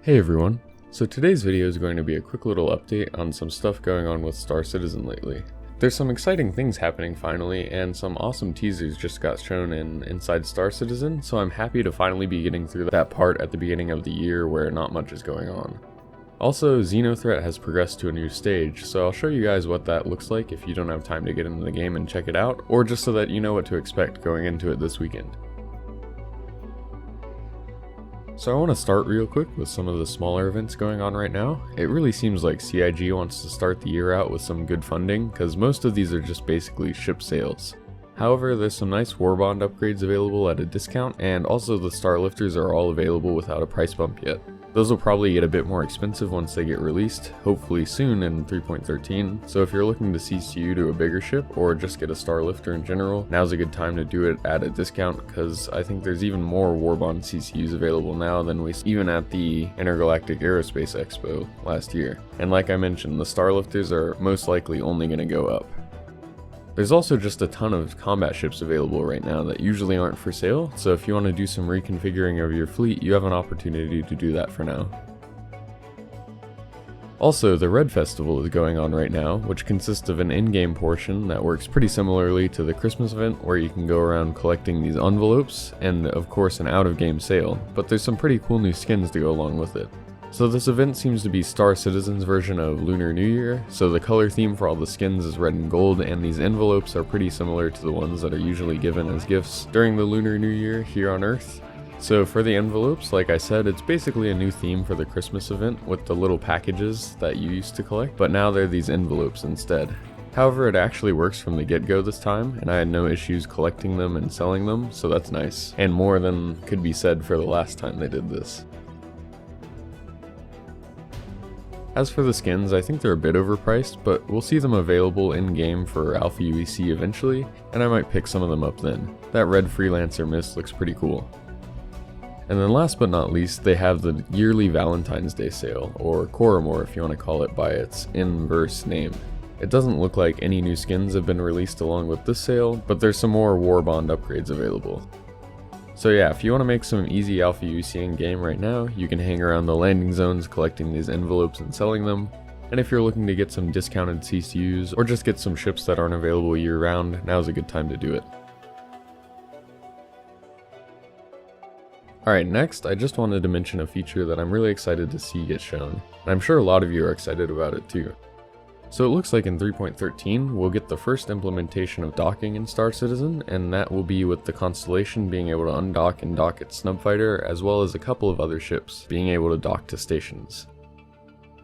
Hey everyone, so today's video is going to be a quick little update on some stuff going on with Star Citizen lately. There's some exciting things happening finally, and some awesome teasers just got shown inside Star Citizen, so I'm happy to finally be getting through that part at the beginning of the year where not much is going on. Also, XenoThreat has progressed to a new stage, so I'll show you guys what that looks like if you don't have time to get into the game and check it out, or just so that you know what to expect going into it this weekend. So I want to start real quick with some of the smaller events going on right now. It really seems like CIG wants to start the year out with some good funding, because most of these are just basically ship sales. However, there's some nice warbond upgrades available at a discount, and also the star lifters are all available without a price bump yet. Those will probably get a bit more expensive once they get released, hopefully soon in 3.13, so if you're looking to CCU to a bigger ship or just get a star lifter in general, now's a good time to do it at a discount, because I think there's even more warbond CCUs available now than we even at the Intergalactic Aerospace Expo last year. And like I mentioned, the star lifters are most likely only going to go up. There's also just a ton of combat ships available right now that usually aren't for sale, so if you want to do some reconfiguring of your fleet, you have an opportunity to do that for now. Also, the Red Festival is going on right now, which consists of an in-game portion that works pretty similarly to the Christmas event, where you can go around collecting these envelopes, and of course an out-of-game sale, but there's some pretty cool new skins to go along with it. So this event seems to be Star Citizen's version of Lunar New Year, so the color theme for all the skins is red and gold, and these envelopes are pretty similar to the ones that are usually given as gifts during the Lunar New Year here on Earth. So for the envelopes, like I said, it's basically a new theme for the Christmas event with the little packages that you used to collect, but now they're these envelopes instead. However, it actually works from the get-go this time, and I had no issues collecting them and selling them, so that's nice, and more than could be said for the last time they did this. As for the skins, I think they're a bit overpriced, but we'll see them available in-game for Alpha UEC eventually, and I might pick some of them up then. That red Freelancer mist looks pretty cool. And then last but not least, they have the yearly Valentine's Day sale, or Coromore if you want to call it by its inverse name. It doesn't look like any new skins have been released along with this sale, but there's some more warbond upgrades available. So yeah, if you want to make some easy Alpha UC in game right now, you can hang around the landing zones collecting these envelopes and selling them. And if you're looking to get some discounted CCUs or just get some ships that aren't available year round, now's a good time to do it. Alright, next I just wanted to mention a feature that I'm really excited to see get shown, and I'm sure a lot of you are excited about it too. So it looks like in 3.13 we'll get the first implementation of docking in Star Citizen, and that will be with the Constellation being able to undock and dock its snub fighter, as well as a couple of other ships being able to dock to stations.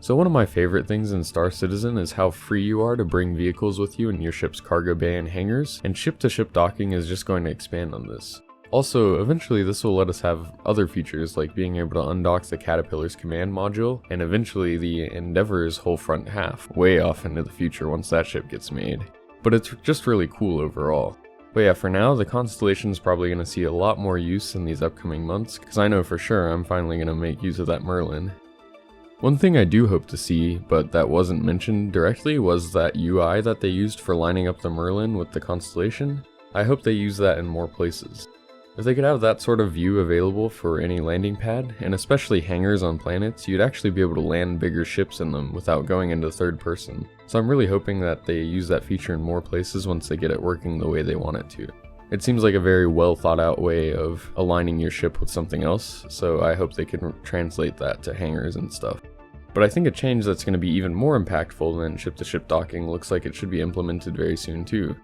So one of my favorite things in Star Citizen is how free you are to bring vehicles with you in your ship's cargo bay and hangars, and ship-to-ship docking is just going to expand on this. Also, eventually this will let us have other features like being able to undock the Caterpillar's command module, and eventually the Endeavor's whole front half, way off into the future once that ship gets made. But it's just really cool overall. But yeah, for now, the Constellation's probably going to see a lot more use in these upcoming months, because I know for sure I'm finally going to make use of that Merlin. One thing I do hope to see, but that wasn't mentioned directly, was that UI that they used for lining up the Merlin with the Constellation. I hope they use that in more places. If they could have that sort of view available for any landing pad, and especially hangars on planets, you'd actually be able to land bigger ships in them without going into third person. So I'm really hoping that they use that feature in more places once they get it working the way they want it to. It seems like a very well thought out way of aligning your ship with something else, so I hope they can translate that to hangars and stuff. But I think a change that's going to be even more impactful than ship-to-ship docking looks like it should be implemented very soon too.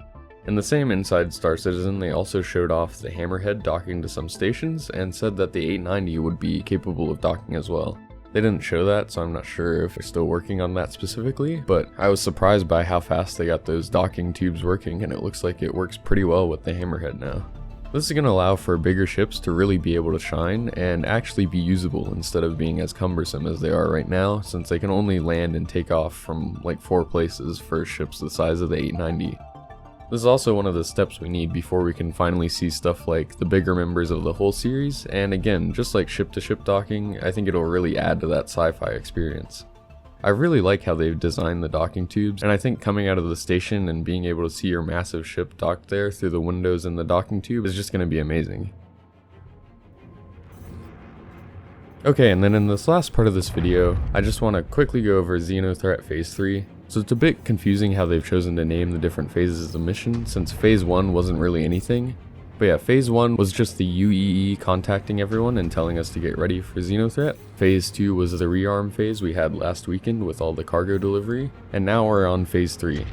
In the same Inside Star Citizen, they also showed off the Hammerhead docking to some stations, and said that the 890 would be capable of docking as well. They didn't show that, so I'm not sure if they're still working on that specifically, but I was surprised by how fast they got those docking tubes working, and it looks like it works pretty well with the Hammerhead now. This is going to allow for bigger ships to really be able to shine and actually be usable instead of being as cumbersome as they are right now, since they can only land and take off from like 4 places for ships the size of the 890. This is also one of the steps we need before we can finally see stuff like the bigger members of the whole series, and again, just like ship-to-ship docking, I think it'll really add to that sci-fi experience. I really like how they've designed the docking tubes, and I think coming out of the station and being able to see your massive ship docked there through the windows in the docking tube is just going to be amazing. Okay, and then in this last part of this video, I just want to quickly go over XenoThreat Phase 3. So it's a bit confusing how they've chosen to name the different phases of the mission, since Phase 1 wasn't really anything. But yeah, Phase 1 was just the UEE contacting everyone and telling us to get ready for XenoThreat. Phase 2 was the rearm phase we had last weekend with all the cargo delivery, and now we're on Phase 3.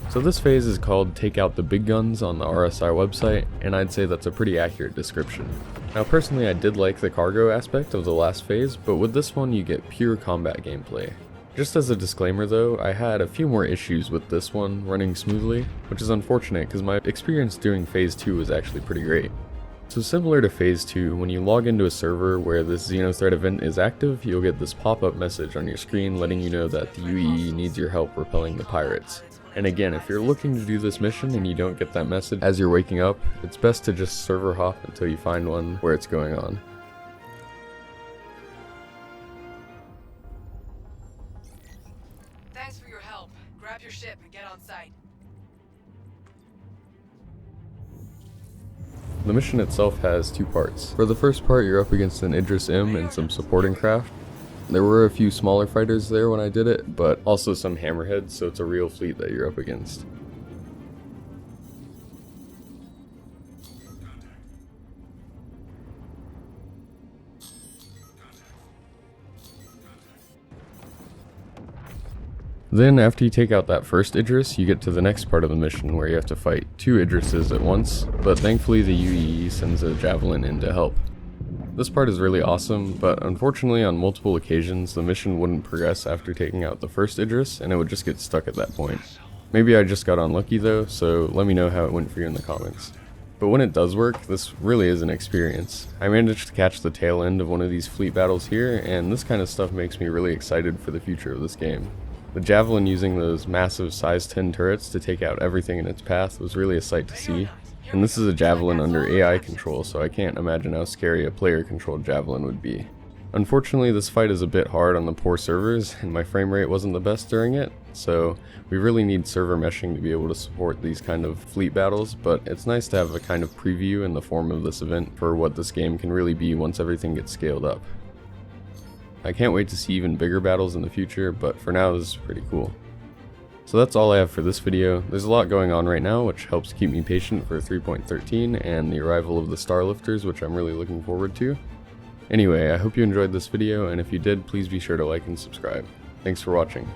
So this phase is called Take Out the Big Guns on the RSI website, and I'd say that's a pretty accurate description. Now personally I did like the cargo aspect of the last phase, but with this one you get pure combat gameplay. Just as a disclaimer though, I had a few more issues with this one running smoothly, which is unfortunate because my experience doing Phase 2 was actually pretty great. So similar to Phase 2, when you log into a server where this XenoThreat event is active, you'll get this pop-up message on your screen letting you know that the UEE needs your help repelling the pirates. And again, if you're looking to do this mission and you don't get that message as you're waking up, it's best to just server hop until you find one where it's going on. Thanks for your help. Grab your ship and get on site. The mission itself has two parts. For the first part, you're up against an Idris M and some supporting craft. There were a few smaller fighters there when I did it, but also some hammerheads, so it's a real fleet that you're up against. Then after you take out that first Idris, you get to the next part of the mission where you have to fight two Idrises at once, but thankfully the UEE sends a Javelin in to help. This part is really awesome, but unfortunately on multiple occasions the mission wouldn't progress after taking out the first Idris, and it would just get stuck at that point. Maybe I just got unlucky though, so let me know how it went for you in the comments. But when it does work, this really is an experience. I managed to catch the tail end of one of these fleet battles here, and this kind of stuff makes me really excited for the future of this game. The Javelin using those massive size 10 turrets to take out everything in its path was really a sight to see. And this is a Javelin under AI control, so I can't imagine how scary a player-controlled Javelin would be. Unfortunately, this fight is a bit hard on the poor servers, and my frame rate wasn't the best during it, so we really need server meshing to be able to support these kind of fleet battles, but it's nice to have a kind of preview in the form of this event for what this game can really be once everything gets scaled up. I can't wait to see even bigger battles in the future, but for now this is pretty cool. So that's all I have for this video. There's a lot going on right now, which helps keep me patient for 3.13 and the arrival of the Starlifters, which I'm really looking forward to. Anyway, I hope you enjoyed this video, and if you did, please be sure to like and subscribe. Thanks for watching.